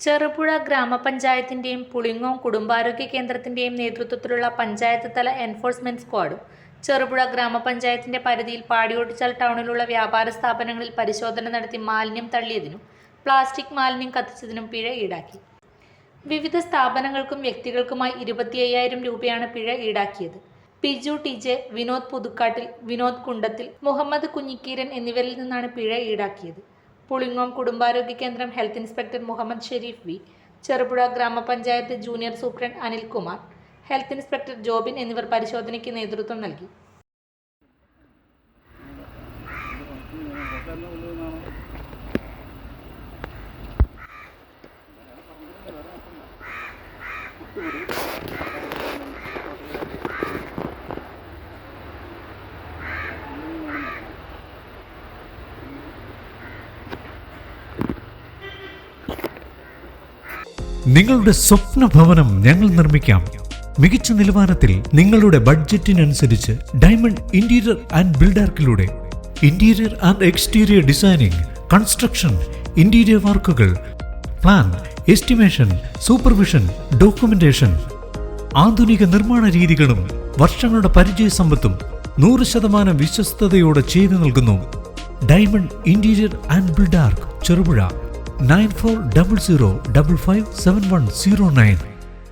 ചെറുപുഴ ഗ്രാമപഞ്ചായത്തിന്റെയും പുളിങ്ങോം കുടുംബാരോഗ്യ കേന്ദ്രത്തിന്റെയും നേതൃത്വത്തിലുള്ള പഞ്ചായത്ത് തല എൻഫോഴ്സ്മെന്റ് സ്ക്വാഡും ചെറുപുഴ ഗ്രാമപഞ്ചായത്തിന്റെ പരിധിയിൽ പാടിയോട്ടിച്ചാൽ ടൗണിലുള്ള വ്യാപാര സ്ഥാപനങ്ങളിൽ പരിശോധന നടത്തി മാലിന്യം തള്ളിയതിനും പ്ലാസ്റ്റിക് മാലിന്യം കത്തിച്ചതിനും പിഴ ഈടാക്കി. വിവിധ സ്ഥാപനങ്ങൾക്കും വ്യക്തികൾക്കുമായി 25,000 രൂപയാണ് പിഴ ഈടാക്കിയത്. പിജു ടി.ജെ, വിനോദ് പുതുക്കാട്ടിൽ, വിനോദ് കുണ്ടത്തിൽ, മുഹമ്മദ് കുഞ്ഞിക്കീരൻ എന്നിവരിൽ നിന്നാണ് പിഴ ഈടാക്കിയത്. പുളിങ്ങോം കുടുംബാരോഗ്യ കേന്ദ്രം health inspector Muhammad Sherif V, Cherupuzha grama panchayat junior superintendent Anilkumar, health inspector Jobin എന്നിവർ പരിശോധനയ്ക്ക് നേതൃത്വം നൽകി. നിങ്ങളുടെ സ്വപ്ന ഭവനം ഞങ്ങൾ നിർമ്മിക്കാം. മികച്ച നിലവാരത്തിൽ നിങ്ങളുടെ ബഡ്ജറ്റിനനുസരിച്ച് ഡയമണ്ട് ഇന്റീരിയർ ആൻഡ് ബിൽഡാർക്കിലൂടെ interior and exterior designing, construction, interior വർക്കുകൾ, പ്ലാൻ, എസ്റ്റിമേഷൻ, സൂപ്പർവിഷൻ, ഡോക്യുമെന്റേഷൻ, ആധുനിക നിർമ്മാണ രീതികളും വർഷങ്ങളുടെ പരിചയ സമ്പത്തും 100% വിശ്വസ്തയോടെ ചെയ്തു നൽകുന്നു. Diamond interior and Buildark, Cherupuzha. 9400557109